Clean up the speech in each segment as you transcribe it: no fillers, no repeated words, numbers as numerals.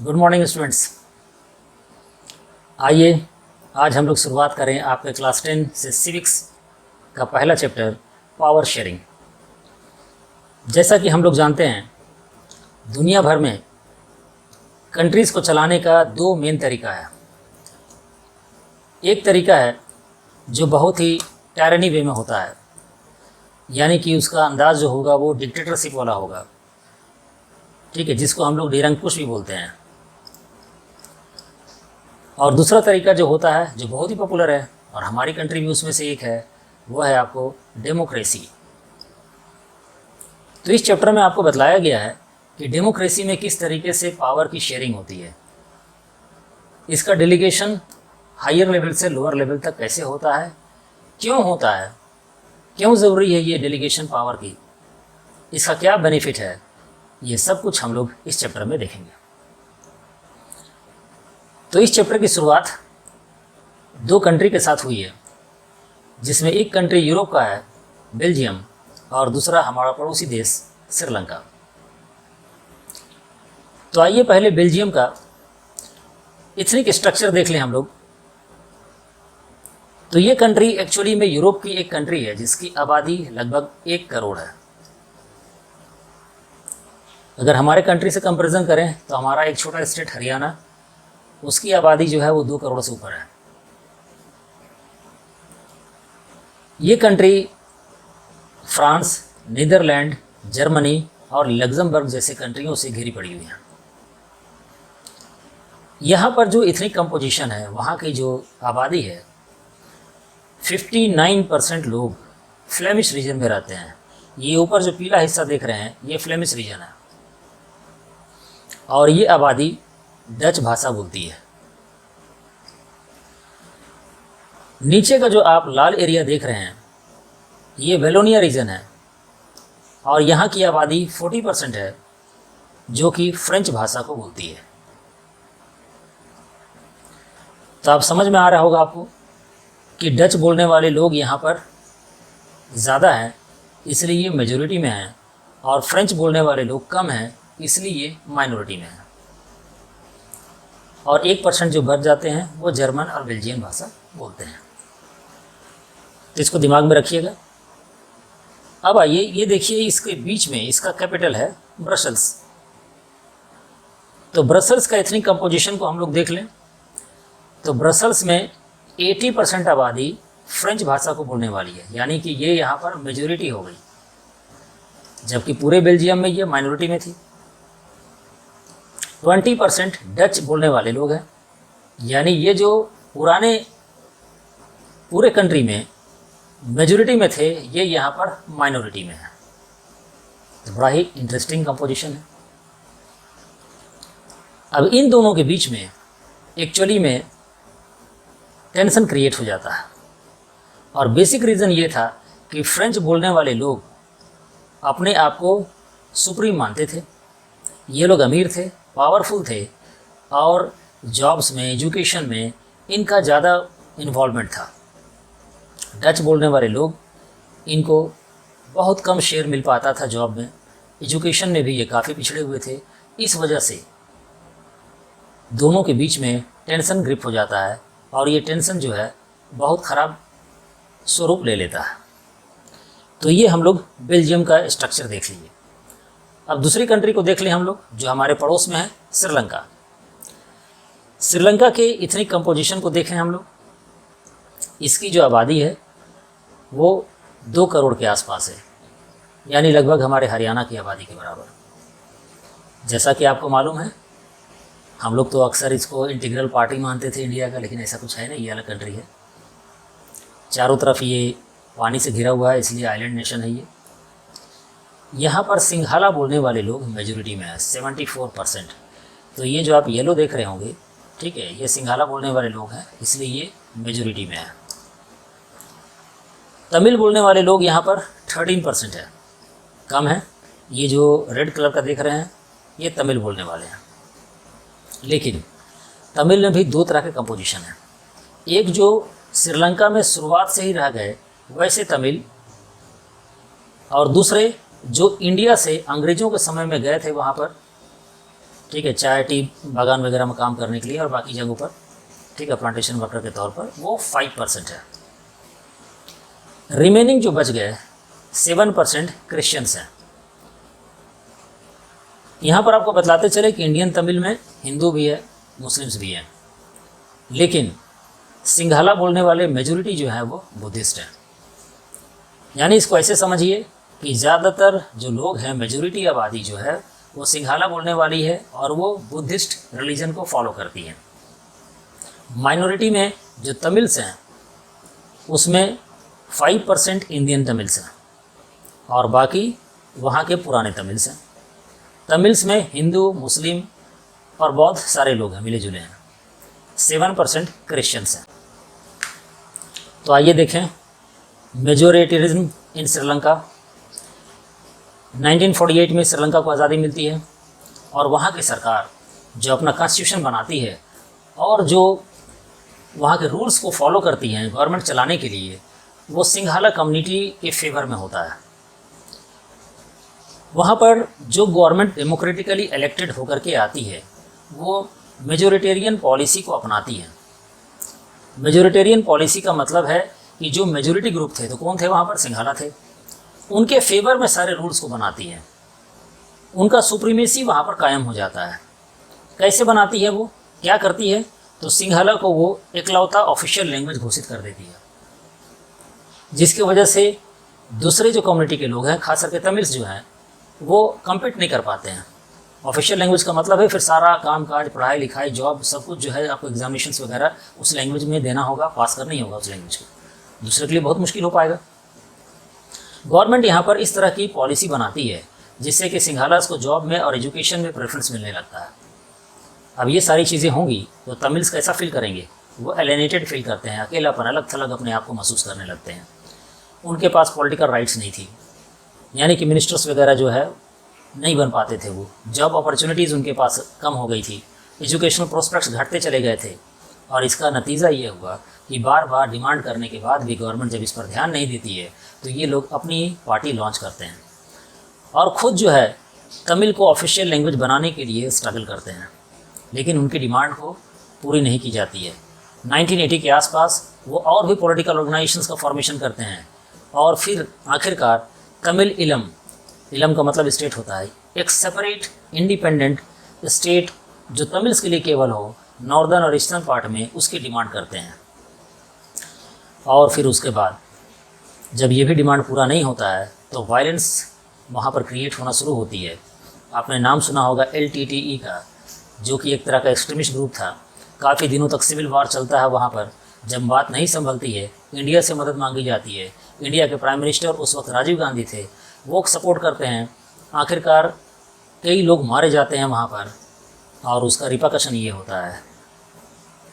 Good morning students. आइए आज हम लोग शुरुआत करें आपके क्लास 10 से सिविक्स का पहला चैप्टर पावर शेयरिंग। जैसा कि हम लोग जानते हैं, दुनिया भर में कंट्रीज़ को चलाने का दो मेन तरीका है। एक तरीका है जो बहुत ही टायरनी वे में होता है, यानी कि उसका अंदाज़ जो होगा वो डिक्टेटरशिप वाला होगा, ठीक है, जिसको हम लोग निरंकुश भी बोलते हैं। और दूसरा तरीका जो होता है, जो बहुत ही पॉपुलर है और हमारी कंट्री भी उसमें से एक है, वो है आपको डेमोक्रेसी। तो इस चैप्टर में आपको बतलाया गया है कि डेमोक्रेसी में किस तरीके से पावर की शेयरिंग होती है, इसका डेलीगेशन हायर लेवल से लोअर लेवल तक कैसे होता है, क्यों होता है, क्यों ज़रूरी है ये डेलीगेशन पावर की, इसका क्या बेनिफिट है, ये सब कुछ हम लोग इस चैप्टर में देखेंगे। तो इस चैप्टर की शुरुआत दो कंट्री के साथ हुई है, जिसमें एक कंट्री यूरोप का है बेल्जियम और दूसरा हमारा पड़ोसी देश श्रीलंका। तो आइए पहले बेल्जियम का इथनिक स्ट्रक्चर देख लें हम लोग। तो ये कंट्री एक्चुअली में यूरोप की एक कंट्री है जिसकी आबादी लगभग 1 करोड़ है। अगर हमारे कंट्री से कंपैरिजन करें तो हमारा एक छोटा स्टेट हरियाणा, उसकी आबादी जो है वो 2 करोड़ से ऊपर है। ये कंट्री फ्रांस, नीदरलैंड, जर्मनी और लग्जमबर्ग जैसे कंट्रियों से घिरी पड़ी हुई है। यहाँ पर जो इथनिक कंपोजिशन है, वहाँ की जो आबादी है, 59% लोग फ्लेमिश रीजन में रहते हैं। ये ऊपर जो पीला हिस्सा देख रहे हैं, ये फ्लेमिश रीजन है और ये आबादी डच भाषा बोलती है। नीचे का जो आप लाल एरिया देख रहे हैं, ये वेलोनिया रीजन है और यहाँ की आबादी 40% है जो कि फ्रेंच भाषा को बोलती है। तो आप समझ में आ रहा होगा आपको कि डच बोलने वाले लोग यहाँ पर ज़्यादा हैं, इसलिए ये मेजॉरिटी में हैं, और फ्रेंच बोलने वाले लोग कम हैं, इसलिए ये माइनॉरिटी में हैं। और 1% जो बच जाते हैं वो जर्मन और बेल्जियन भाषा बोलते हैं। तो इसको दिमाग में रखिएगा। अब आइए ये देखिए, इसके बीच में इसका कैपिटल है ब्रसल्स। तो ब्रसल्स का एथनिक कंपोजिशन को हम लोग देख लें तो ब्रसल्स में 80% आबादी फ्रेंच भाषा को बोलने वाली है, यानी कि ये यहाँ पर मेजॉरिटी हो गई, जबकि पूरे बेल्जियम में ये माइनॉरिटी में थी। 20% डच बोलने वाले लोग हैं, यानी ये जो पूरे कंट्री में मेजॉरिटी में थे, ये यहाँ पर माइनॉरिटी में है। तो बड़ा ही इंटरेस्टिंग कंपोजिशन है। अब इन दोनों के बीच में एक्चुअली में टेंशन क्रिएट हो जाता है, और बेसिक रीज़न ये था कि फ्रेंच बोलने वाले लोग अपने आप को सुप्रीम मानते थे। ये लोग अमीर थे, पावरफुल थे और जॉब्स में, एजुकेशन में इनका ज़्यादा इन्वॉल्वमेंट था। डच बोलने वाले लोग, इनको बहुत कम शेयर मिल पाता था जॉब में, एजुकेशन में भी ये काफ़ी पिछड़े हुए थे। इस वजह से दोनों के बीच में टेंशन ग्रिप हो जाता है और ये टेंशन जो है बहुत ख़राब स्वरूप ले लेता है। तो ये हम लोग बेल्जियम का स्ट्रक्चर देख लीजिए। अब दूसरी कंट्री को देख लें हम लोग, जो हमारे पड़ोस में है श्रीलंका। श्रीलंका के इथनिक कंपोजिशन को देखें हम लोग। इसकी जो आबादी है वो 2 करोड़ के आसपास है, यानी लगभग हमारे हरियाणा की आबादी के बराबर। जैसा कि आपको मालूम है, हम लोग तो अक्सर इसको इंटीग्रल पार्टी मानते थे इंडिया का, लेकिन ऐसा कुछ है नहीं, ये अलग कंट्री है। चारों तरफ ये पानी से घिरा हुआ है, इसलिए आइलैंड नेशन है ये। यहाँ पर सिंघाला बोलने वाले लोग मेजॉरिटी में है, 74%। तो ये जो आप येलो देख रहे होंगे, ठीक है, ये सिंघाला बोलने वाले लोग हैं, इसलिए ये मेजॉरिटी में है। तमिल बोलने वाले लोग यहाँ पर 13% है, कम है। ये जो रेड कलर का देख रहे हैं, ये तमिल बोलने वाले हैं। लेकिन तमिल में भी 2 तरह के कंपोजिशन हैं। एक जो श्रीलंका में शुरुआत से ही रह गए वैसे तमिल, और दूसरे जो इंडिया से अंग्रेज़ों के समय में गए थे वहाँ पर, ठीक है, चाय टी बागान वगैरह में काम करने के लिए, और बाकी जगहों पर, ठीक है, प्लांटेशन वर्कर के तौर पर, वो 5% है। रिमेनिंग जो बच गए 7% क्रिश्चियंस हैं। यहाँ पर आपको बतलाते चले कि इंडियन तमिल में हिंदू भी है, मुस्लिम्स भी हैं, लेकिन सिंघाला बोलने वाले मेजोरिटी जो है वो बुद्धिस्ट हैं। यानी इसको ऐसे समझिए कि ज़्यादातर जो लोग हैं, मेजोरिटी आबादी जो है वो सिंघाला बोलने वाली है और वो बुद्धिस्ट रिलीजन को फॉलो करती है। माइनॉरिटी में जो तमिल्स हैं उसमें 5% इंडियन तमिल्स हैं और बाकी वहाँ के पुराने तमिल्स हैं। तमिल्स में हिंदू, मुस्लिम और बौद्ध सारे लोग हैं, मिले जुले हैं। 7% क्रिश्चियंस हैं। तो आइए देखें मेजोरिटेरिज्म इन श्रीलंका। 1948 में श्रीलंका को आज़ादी मिलती है और वहाँ की सरकार जो अपना कॉन्स्टिट्यूशन बनाती है और जो वहाँ के रूल्स को फॉलो करती हैं गवर्नमेंट चलाने के लिए, वो सिंघाला कम्युनिटी के फेवर में होता है। वहाँ पर जो गवर्नमेंट डेमोक्रेटिकली इलेक्टेड होकर के आती है वो मेजोरिटेरियन पॉलिसी को अपनाती है। मेजोरिटेरियन पॉलिसी का मतलब है कि जो मेजोरिटी ग्रुप थे, तो कौन थे वहाँ पर? सिंघाला थे। उनके फेवर में सारे रूल्स को बनाती है, उनका सुप्रीमेसी वहाँ पर कायम हो जाता है। कैसे बनाती है वो, क्या करती है? तो सिंघाला को वो इकलौता ऑफिशियल लैंग्वेज घोषित कर देती है, जिसकी वजह से दूसरे जो कम्युनिटी के लोग हैं, खास करके तमिल्स जो हैं, वो कम्पीट नहीं कर पाते हैं। ऑफिशियल लैंग्वेज का मतलब है फिर सारा काम काज, पढ़ाई लिखाई, जॉब, सब कुछ जो है आपको एग्जामिनेशंस वगैरह उस लैंग्वेज में देना होगा, पास करना ही होगा उस लैंग्वेज को, दूसरे के लिए बहुत मुश्किल हो पाएगा। गवर्नमेंट यहाँ पर इस तरह की पॉलिसी बनाती है जिससे कि सिंघालास को जॉब में और एजुकेशन में प्रेफरेंस मिलने लगता है। अब ये सारी चीज़ें होंगी तो तमिल्स कैसा फील करेंगे? वो एलिनेटेड फील करते हैं, अकेलापन, अलग थलग अपने आप को महसूस करने लगते हैं। उनके पास पॉलिटिकल राइट्स नहीं थी, यानी कि मिनिस्टर्स वगैरह जो है नहीं बन पाते थे। वो जॉब अपॉर्चुनिटीज़ उनके पास कम हो गई थी, एजुकेशनल प्रोस्पेक्ट्स घटते चले गए थे और इसका नतीजा ये हुआ कि बार बार डिमांड करने के बाद भी गवर्नमेंट जब इस पर ध्यान नहीं देती है तो ये लोग अपनी पार्टी लॉन्च करते हैं और ख़ुद जो है तमिल को ऑफिशियल लैंग्वेज बनाने के लिए स्ट्रगल करते हैं, लेकिन उनकी डिमांड को पूरी नहीं की जाती है। 1980 के आसपास वो और भी पॉलिटिकल ऑर्गेनाइजेशंस का फॉर्मेशन करते हैं और फिर आखिरकार तमिल इलम, इलम का मतलब स्टेट होता है, एक सेपरेट इंडिपेंडेंट स्टेट जो तमिल्स के लिए केवल हो, नॉर्दर्न और ईस्टर्न पार्ट में, उसकी डिमांड करते हैं। और फिर उसके बाद जब ये भी डिमांड पूरा नहीं होता है तो वायलेंस वहाँ पर क्रिएट होना शुरू होती है। आपने नाम सुना होगा LTTE का, जो कि एक तरह का एक्सट्रीमिस्ट ग्रुप था। काफ़ी दिनों तक सिविल वॉर चलता है वहाँ पर। जब बात नहीं संभलती है, इंडिया से मदद मांगी जाती है। इंडिया के प्राइम मिनिस्टर उस वक्त राजीव गांधी थे, वो सपोर्ट करते हैं। आखिरकार कई लोग मारे जाते हैं वहाँ पर और उसका रिपरकशन ये होता है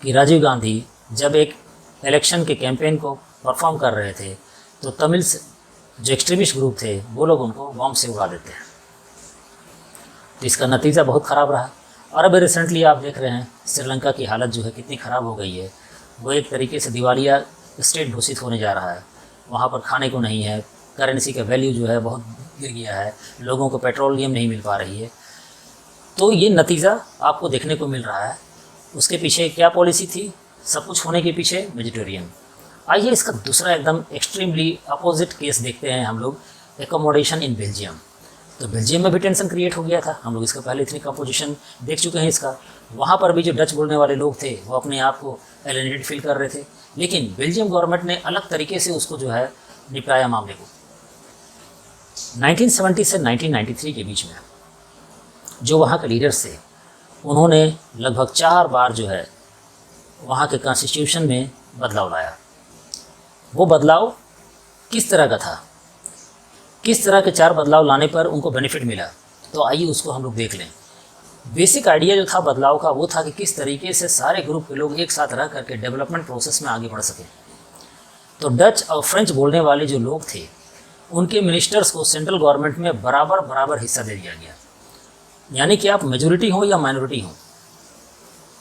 कि राजीव गांधी जब एक इलेक्शन के कैंपेन को परफॉर्म कर रहे थे तो तमिल्स जो एक्सट्रीमिस्ट ग्रुप थे वो लोग उनको बॉम्ब से उड़ा देते हैं। तो इसका नतीजा बहुत ख़राब रहा। और अभी रिसेंटली आप देख रहे हैं श्रीलंका की हालत जो है कितनी ख़राब हो गई है। वो एक तरीके से दिवालिया स्टेट घोषित होने जा रहा है। वहाँ पर खाने को नहीं है, करेंसी का वैल्यू जो है बहुत गिर गया है, लोगों को पेट्रोलियम नहीं मिल पा रही है। तो ये नतीजा आपको देखने को मिल रहा है। उसके पीछे क्या पॉलिसी थी? सब कुछ होने के पीछे वेजिटेरियन। आइए इसका दूसरा एकदम एक्सट्रीमली अपोजिट केस देखते हैं हम लोग, एकोमोडेशन इन बेल्जियम। तो बेल्जियम में भी टेंशन क्रिएट हो गया था। हम लोग इसका पहले इतनी कंपोजिशन देख चुके हैं इसका। वहाँ पर भी जो डच बोलने वाले लोग थे वो अपने आप को एलिनेटेड फील कर रहे थे, लेकिन बेल्जियम गवर्नमेंट ने अलग तरीके से उसको जो है निपटाया मामले को। 1970 से 1993 के बीच में जो वहाँ के लीडर्स थे उन्होंने लगभग 4 बार जो है वहाँ के कॉन्स्टिट्यूशन में बदलाव लाया। वो बदलाव किस तरह का था, किस तरह के 4 बदलाव लाने पर उनको बेनिफिट मिला, तो आइए उसको हम लोग देख लें। बेसिक आइडिया जो था बदलाव का वो था कि किस तरीके से सारे ग्रुप के लोग एक साथ रह करके डेवलपमेंट प्रोसेस में आगे बढ़ सकें। तो डच और फ्रेंच बोलने वाले जो लोग थे उनके मिनिस्टर्स को सेंट्रल गवर्नमेंट में बराबर हिस्सा दे दिया गया। यानी कि आप मेजोरिटी हो या माइनॉरिटी हो,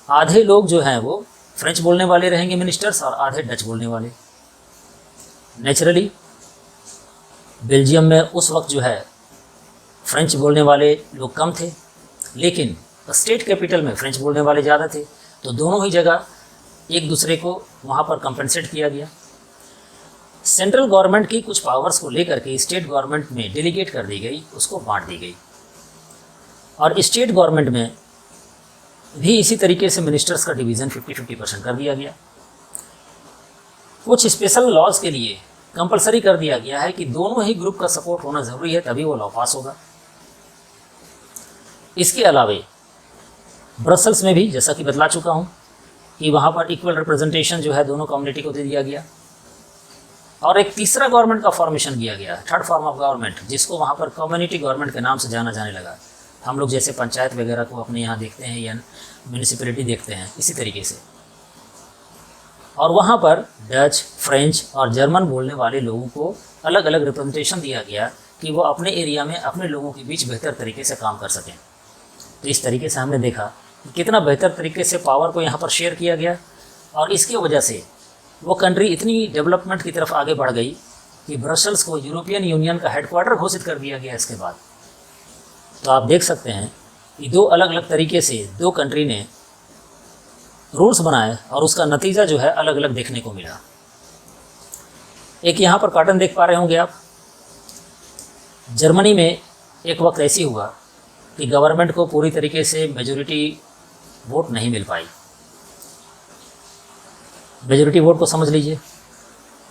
आधे लोग जो हैं वो फ्रेंच बोलने वाले रहेंगे मिनिस्टर्स और आधे डच बोलने वाले। नेचुरली बेल्जियम में उस वक्त जो है फ्रेंच बोलने वाले लोग कम थे, लेकिन स्टेट कैपिटल में फ्रेंच बोलने वाले ज़्यादा थे, तो दोनों ही जगह एक दूसरे को वहाँ पर कंपनसेट किया गया। सेंट्रल गवर्नमेंट की कुछ पावर्स को लेकर के स्टेट गवर्नमेंट में डेलीगेट कर दी गई, उसको बांट दी गई। और स्टेट गवर्नमेंट में भी इसी तरीके से मिनिस्टर्स का डिवीज़न 50-50% कर दिया गया। कुछ स्पेशल लॉज के लिए कंपलसरी कर दिया गया है कि दोनों ही ग्रुप का सपोर्ट होना ज़रूरी है, तभी वो लॉ पास होगा। इसके अलावे ब्रसल्स में भी जैसा कि बतला चुका हूँ कि वहाँ पर इक्वल रिप्रेजेंटेशन जो है दोनों कम्युनिटी को दे दिया गया। और एक तीसरा गवर्नमेंट का फॉर्मेशन किया गया, थर्ड फॉर्म ऑफ गवर्नमेंट, जिसको वहाँ पर कम्युनिटी गवर्नमेंट के नाम से जाना जाने लगा। हम लोग जैसे पंचायत वगैरह को अपने यहाँ देखते हैं या म्यूनिसिपैलिटी देखते हैं, इसी तरीके से। और वहाँ पर डच, फ्रेंच और जर्मन बोलने वाले लोगों को अलग अलग रिप्रेजेंटेशन दिया गया कि वो अपने एरिया में अपने लोगों के बीच बेहतर तरीके से काम कर सकें। तो इस तरीके से हमने देखा कि कितना बेहतर तरीके से पावर को यहाँ पर शेयर किया गया, और इसकी वजह से वो कंट्री इतनी डेवलपमेंट की तरफ आगे बढ़ गई कि ब्रसल्स को यूरोपियन यूनियन का हेडक्वार्टर घोषित कर दिया गया इसके बाद। तो आप देख सकते हैं कि दो अलग अलग तरीके से दो कंट्री ने रूल्स बनाए और उसका नतीजा जो है अलग अलग देखने को मिला। एक यहाँ पर पैटर्न देख पा रहे होंगे आप। जर्मनी में एक वक्त ऐसी हुआ कि गवर्नमेंट को पूरी तरीके से मेजॉरिटी वोट नहीं मिल पाई। मेजॉरिटी वोट को समझ लीजिए,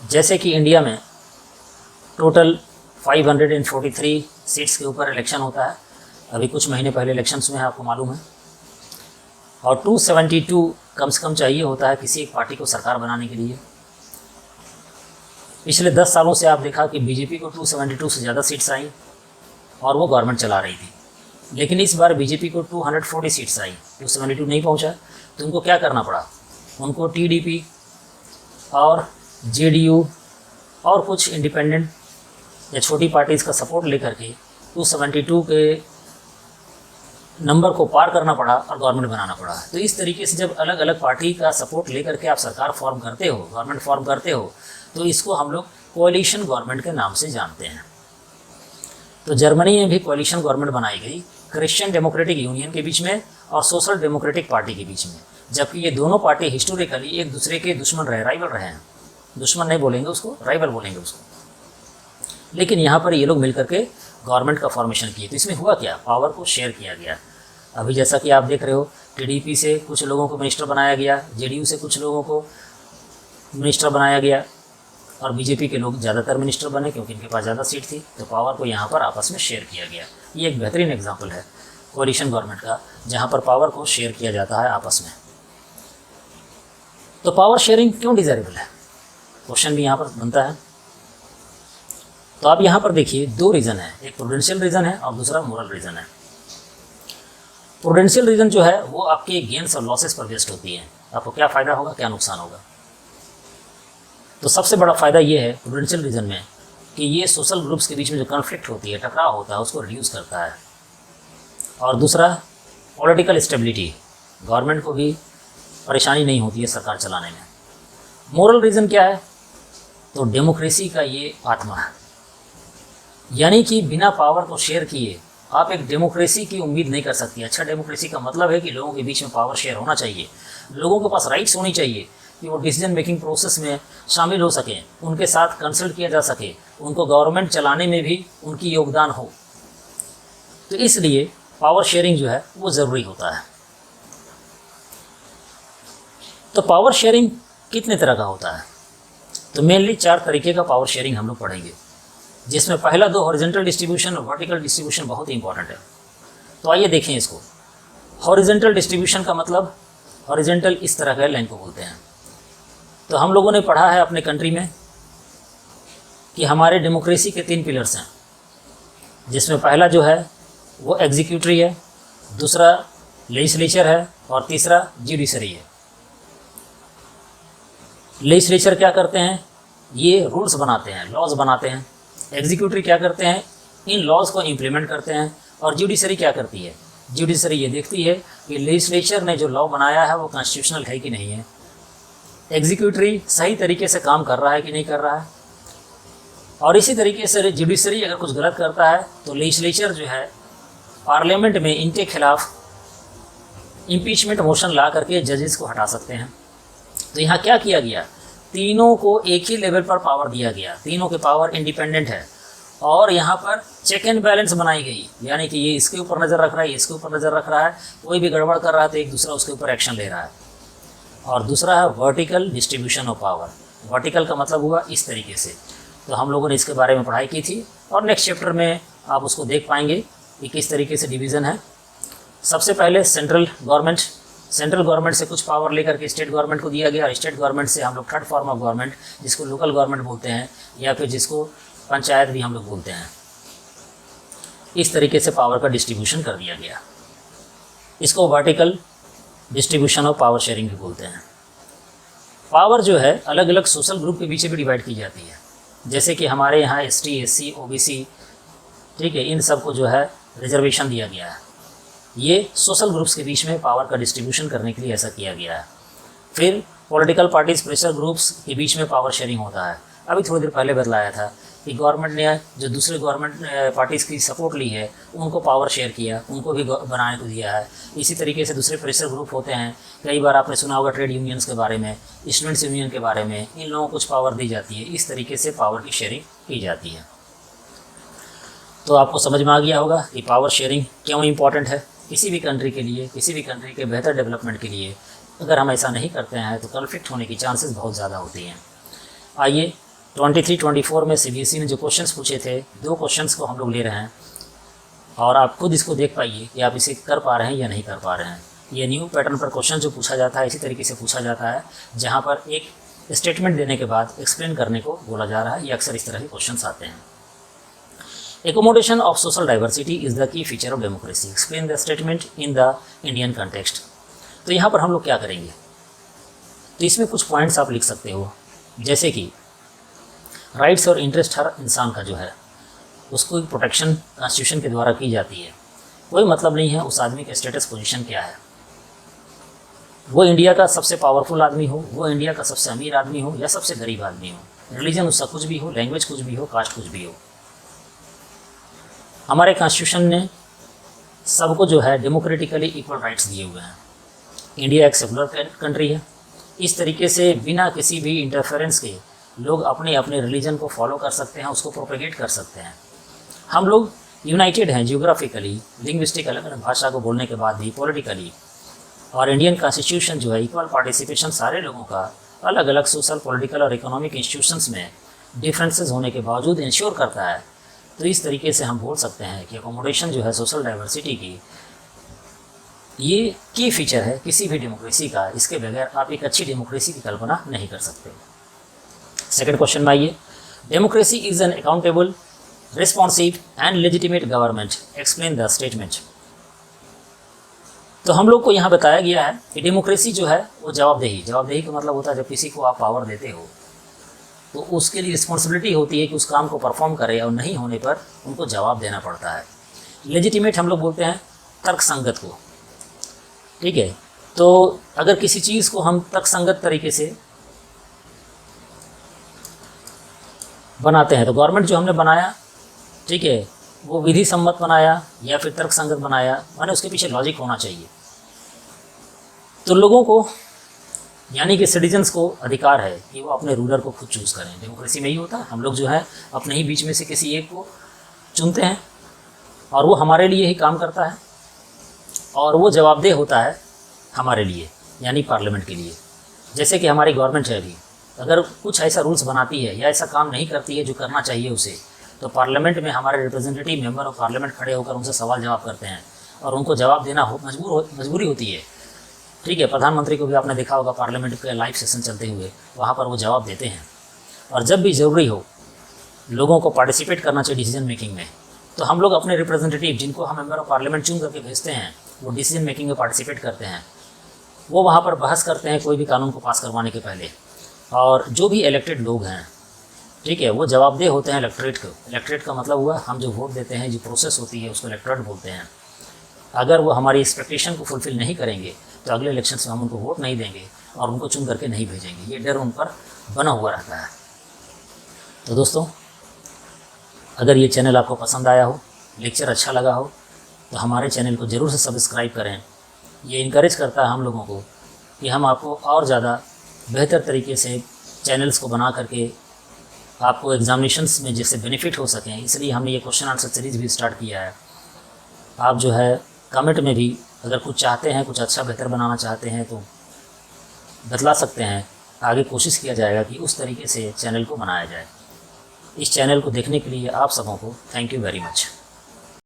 जैसे कि इंडिया में टोटल 543 सीट्स के ऊपर इलेक्शन होता है। अभी कुछ महीने पहले इलेक्शंस में है, आपको मालूम है। और 272 कम से कम चाहिए होता है किसी एक पार्टी को सरकार बनाने के लिए। पिछले 10 सालों से आप देखा कि बीजेपी को 272 से ज़्यादा सीट्स आई और वो गवर्नमेंट चला रही थी। लेकिन इस बार बीजेपी को 240 सीट्स आई, 272 नहीं पहुंचा। तो उनको क्या करना पड़ा? उनको टीडीपी और जेडीयू और कुछ इंडिपेंडेंट या छोटी पार्टीज़ का सपोर्ट लेकर के 272 के नंबर को पार करना पड़ा और गवर्नमेंट बनाना पड़ा। तो इस तरीके से जब अलग अलग पार्टी का सपोर्ट लेकर के आप सरकार फॉर्म करते हो, गवर्नमेंट फॉर्म करते हो, तो इसको हम लोग कोalition गवर्नमेंट के नाम से जानते हैं। तो जर्मनी में भी कोalition गवर्नमेंट बनाई गई क्रिश्चियन डेमोक्रेटिक यूनियन के बीच में और सोशल डेमोक्रेटिक पार्टी के बीच में, जबकि ये दोनों पार्टी हिस्टोरिकली एक दूसरे के दुश्मन रहे, राइवल रहे हैं। दुश्मन नहीं बोलेंगे उसको, राइवल बोलेंगे उसको। लेकिन यहाँ पर ये लोग मिलकर के गवर्नमेंट का फॉर्मेशन किए। तो इसमें हुआ क्या? पावर को शेयर किया गया। अभी जैसा कि आप देख रहे हो, टीडीपी से कुछ लोगों को मिनिस्टर बनाया गया, जेडीयू से कुछ लोगों को मिनिस्टर बनाया गया और बीजेपी के लोग ज़्यादातर मिनिस्टर बने क्योंकि इनके पास ज़्यादा सीट थी। तो पावर को यहाँ पर आपस में शेयर किया गया। ये एक बेहतरीन एग्जाम्पल है कोalition गवर्नमेंट का, जहाँ पर पावर को शेयर किया जाता है आपस में। तो पावर शेयरिंग क्यों डिज़ायरेबल है? क्वेश्चन भी यहाँ पर बनता है। तो आप यहाँ पर देखिए, दो रीज़न है, एक प्रूडेंशियल रीज़न है और दूसरा मोरल रीज़न है। प्रूडेंशियल रीज़न जो है वो आपके गेन्स और लॉसेस पर बेस्ड होती है। आपको क्या फ़ायदा होगा, क्या नुकसान होगा। तो सबसे बड़ा फ़ायदा ये है प्रूडेंशियल रीज़न में कि ये सोशल ग्रुप्स के बीच में जो कॉन्फ्लिक्ट होती है, टकराव होता है, उसको रिड्यूस करता है। और दूसरा पॉलिटिकल स्टेबिलिटी, गवर्नमेंट को भी परेशानी नहीं होती है सरकार चलाने में। मोरल रीज़न क्या है? तो डेमोक्रेसी का ये आत्मा है, यानी कि बिना पावर को शेयर किए आप एक डेमोक्रेसी की उम्मीद नहीं कर सकती। अच्छा डेमोक्रेसी का मतलब है कि लोगों के बीच में पावर शेयर होना चाहिए, लोगों के पास राइट्स होनी चाहिए कि वो डिसीजन मेकिंग प्रोसेस में शामिल हो सकें, उनके साथ कंसल्ट किया जा सके, उनको गवर्नमेंट चलाने में भी उनकी योगदान हो। तो इसलिए पावर शेयरिंग जो है वो ज़रूरी होता है। तो पावर शेयरिंग कितने तरह का होता है? तो मेनली 4 तरीके का पावर शेयरिंग हम लोग पढ़ेंगे, जिसमें पहला 2 हॉरिजॉन्टल डिस्ट्रीब्यूशन और वर्टिकल डिस्ट्रीब्यूशन बहुत ही इंपॉर्टेंट है। तो आइए देखें इसको। हॉरिजॉन्टल डिस्ट्रीब्यूशन का मतलब, हॉरिजॉन्टल इस तरह का लाइन को बोलते हैं। तो हम लोगों ने पढ़ा है अपने कंट्री में कि हमारे डेमोक्रेसी के 3 पिलर्स हैं, जिसमें पहला जो है वो एग्जीक्यूटिव है, दूसरा लेजिस्लेचर है और तीसरा जुडिशरी है। लेजिस्लेचर क्या करते हैं? ये रूल्स बनाते हैं, लॉज बनाते हैं। एग्जीक्यूटिव क्या करते हैं? इन लॉज को इम्प्लीमेंट करते हैं। और जुडिशरी क्या करती है? जुडिशरी ये देखती है कि लेजिस्लेचर ने जो लॉ बनाया है वो कॉन्स्टिट्यूशनल है कि नहीं है, एग्जीक्यूटिव सही तरीके से काम कर रहा है कि नहीं कर रहा है। और इसी तरीके से जुडिशरी अगर कुछ गलत करता है तो लेजिस्लेचर जो है पार्लियामेंट में इनके खिलाफ इम्पीचमेंट मोशन ला करके जजेस को हटा सकते हैं। तो यहाँ क्या किया गया, तीनों को एक ही लेवल पर पावर दिया गया, तीनों के पावर इंडिपेंडेंट है और यहाँ पर चेक एंड बैलेंस बनाई गई, यानी कि ये इसके ऊपर नज़र रख रहा है, ये इसके ऊपर नज़र रख रहा है, कोई भी गड़बड़ कर रहा है तो एक दूसरा उसके ऊपर एक्शन ले रहा है। और दूसरा है vertical distribution of power. Vertical का मतलब हुआ इस तरीके से। तो हम लोगों ने इसके बारे में पढ़ाई की थी और नेक्स्ट चैप्टर में आप उसको देख पाएंगे कि किस तरीके से डिवीज़न है। सबसे पहले सेंट्रल गवर्नमेंट से कुछ पावर लेकर के स्टेट गवर्नमेंट को दिया गया और स्टेट गवर्नमेंट से हम लोग थर्ड फॉर्म ऑफ गवर्नमेंट, जिसको लोकल गवर्नमेंट बोलते हैं या फिर जिसको पंचायत भी हम लोग बोलते हैं, इस तरीके से पावर का डिस्ट्रीब्यूशन कर दिया गया। इसको vertical distribution of power sharing भी बोलते हैं। पावर जो है अलग अलग सोशल ग्रुप के बीच भी डिवाइड की जाती है, जैसे कि हमारे यहाँ ST SC OBC, ठीक है, इन सब को जो है रिजर्वेशन दिया गया है। ये सोशल ग्रुप्स के बीच में पावर का डिस्ट्रीब्यूशन करने के लिए ऐसा किया गया है। फिर पॉलिटिकल पार्टीज प्रेशर ग्रुप्स के बीच में पावर शेयरिंग होता है। अभी थोड़ी देर पहले बतलाया था कि गवर्नमेंट ने जो दूसरे गवर्नमेंट पार्टीज़ की सपोर्ट ली है उनको पावर शेयर किया, उनको भी बनाने को दिया है। इसी तरीके से दूसरे प्रेशर ग्रुप होते हैं, कई बार आपने सुना होगा ट्रेड यूनियंस के बारे में, स्टूडेंट्स यूनियन के बारे में, इन लोगों को कुछ पावर दी जाती है। इस तरीके से पावर की शेयरिंग की जाती है। तो आपको समझ में आ गया होगा कि पावर शेयरिंग क्यों इम्पॉर्टेंट है किसी भी कंट्री के लिए, किसी भी कंट्री के बेहतर डेवलपमेंट के लिए। अगर हम ऐसा नहीं करते हैं तो कॉन्फ्लिक्ट होने की चांसेस बहुत ज़्यादा होती हैं। आइए 23-24 में CBSE ने जो क्वेश्चंस पूछे थे, 2 क्वेश्चंस को हम लोग ले रहे हैं और आप खुद इसको देख पाइए कि आप इसे कर पा रहे हैं या नहीं कर पा रहे हैं। ये न्यू पैटर्न पर क्वेश्चन जो पूछा जाता है इसी तरीके से पूछा जाता है, जहाँ पर एक स्टेटमेंट देने के बाद एक्सप्लेन करने को बोला जा रहा है। ये अक्सर इस तरह के क्वेश्चन आते हैं। Accommodation of social diversity is the key feature of democracy. Explain the statement in the Indian context. तो यहाँ पर हम लोग क्या करेंगे, तो इसमें कुछ पॉइंट्स आप लिख सकते हो, जैसे कि राइट्स और इंटरेस्ट हर इंसान का जो है उसको एक प्रोटेक्शन कॉन्स्टिट्यूशन के द्वारा की जाती है। कोई मतलब नहीं है उस आदमी का स्टेटस पोजीशन क्या है, वो इंडिया का सबसे पावरफुल आदमी हो, वो इंडिया का सबसे अमीर आदमी हो या सबसे गरीब आदमी हो, रिलीजन उसका कुछ भी हो, लैंग्वेज कुछ भी हो, कास्ट कुछ भी हो। हमारे कॉन्स्टिट्यूशन ने सबको जो है डेमोक्रेटिकली इक्वल राइट्स दिए हुए हैं। इंडिया एक सेकुलर कंट्री है। इस तरीके से बिना किसी भी इंटरफेरेंस के लोग अपने अपने रिलीजन को फॉलो कर सकते हैं, उसको प्रोपेगेट कर सकते हैं। हम लोग यूनाइटेड हैं जियोग्राफिकली, लिंग्विस्टिक अलग अलग भाषा को बोलने के बाद भी पॉलिटिकली। और इंडियन कॉन्स्टिट्यूशन जो है इक्वल पार्टिसिपेशन सारे लोगों का अलग अलग सोशल, पॉलिटिकल और इकोनॉमिक इंस्टीट्यूशंस में डिफरेंसेस होने के बावजूद इंश्योर करता है। तो इस तरीके से हम बोल सकते हैं कि अकोमोडेशन जो है सोशल डाइवर्सिटी की, ये की फीचर है किसी भी डेमोक्रेसी का। इसके बगैर आप एक अच्छी डेमोक्रेसी की कल्पना नहीं कर सकते। सेकंड क्वेश्चन में आइए, democracy is an accountable, responsive and legitimate government, explain the statement. तो हम लोग को यहाँ बताया गया है कि डेमोक्रेसी जो है वो जवाबदेही का मतलब होता है जब किसी को आप पावर देते हो तो उसके लिए रिस्पॉन्सिबिलिटी होती है कि उस काम को परफॉर्म करे और नहीं होने पर उनको जवाब देना पड़ता है। लेजिटिमेट हम लोग बोलते हैं तर्कसंगत को, ठीक है। तो अगर किसी चीज़ को हम तर्कसंगत तरीके से बनाते हैं तो गवर्नमेंट जो हमने बनाया, ठीक है, वो विधि सम्मत बनाया या फिर तर्कसंगत बनाया, माने उसके पीछे लॉजिक होना चाहिए। तो लोगों को यानी कि सिटीजन्स को अधिकार है कि वो अपने रूलर को खुद चूज़ करें। डेमोक्रेसी में ही होता है, हम लोग जो है अपने ही बीच में से किसी एक को चुनते हैं और वो हमारे लिए ही काम करता है और वो जवाबदेह होता है हमारे लिए, यानी पार्लियामेंट के लिए। जैसे कि हमारी गवर्नमेंट है अभी, अगर कुछ ऐसा रूल्स बनाती है या ऐसा काम नहीं करती है जो करना चाहिए उसे, तो पार्लियामेंट में हमारे रिप्रेजेंटेटिव मेंबर ऑफ पार्लियामेंट खड़े होकर उनसे सवाल जवाब करते हैं और उनको जवाब देना मजबूरी होती है, ठीक है। प्रधानमंत्री को भी आपने देखा होगा पार्लियामेंट के लाइव सेशन चलते हुए, वहाँ पर वो जवाब देते हैं। और जब भी ज़रूरी हो लोगों को पार्टिसिपेट करना चाहिए डिसीजन मेकिंग में, तो हम लोग अपने रिप्रेजेंटेटिव जिनको हम मेंबर ऑफ पार्लियामेंट चुन करके भेजते हैं, वो डिसीजन मेकिंग में पार्टिसिपेट करते हैं। वो वहाँ पर बहस करते हैं कोई भी कानून को पास करवाने के पहले। और जो भी इलेक्टेड लोग हैं, ठीक है, वो जवाबदेह होते हैं इलेक्टोरेट को। इलेक्टोरेट का मतलब हुआ हम जो वोट देते हैं, जो प्रोसेस होती है उसको इलेक्टोरेट बोलते हैं। अगर वो हमारी एक्सपेक्टेशन को फुलफिल नहीं करेंगे तो अगले इलेक्शंस में हम उनको वोट नहीं देंगे और उनको चुन करके नहीं भेजेंगे। ये डर उन पर बना हुआ रहता है। तो दोस्तों, अगर ये चैनल आपको पसंद आया हो, लेक्चर अच्छा लगा हो, तो हमारे चैनल को ज़रूर से सब्सक्राइब करें ये इनकरेज करता है हम लोगों को कि हम आपको और ज़्यादा बेहतर तरीके से चैनल्स को बना करके आपको एग्ज़ामिनेशंस में जिससे बेनिफिट हो सकें, इसलिए हमने ये क्वेश्चन आंसर सीरीज़ भी स्टार्ट किया है। आप जो है कमेंट में भी अगर कुछ चाहते हैं, कुछ अच्छा बेहतर बनाना चाहते हैं तो बतला सकते हैं। आगे कोशिश किया जाएगा कि उस तरीके से चैनल को बनाया जाए। इस चैनल को देखने के लिए आप सबों को थैंक यू वेरी मच।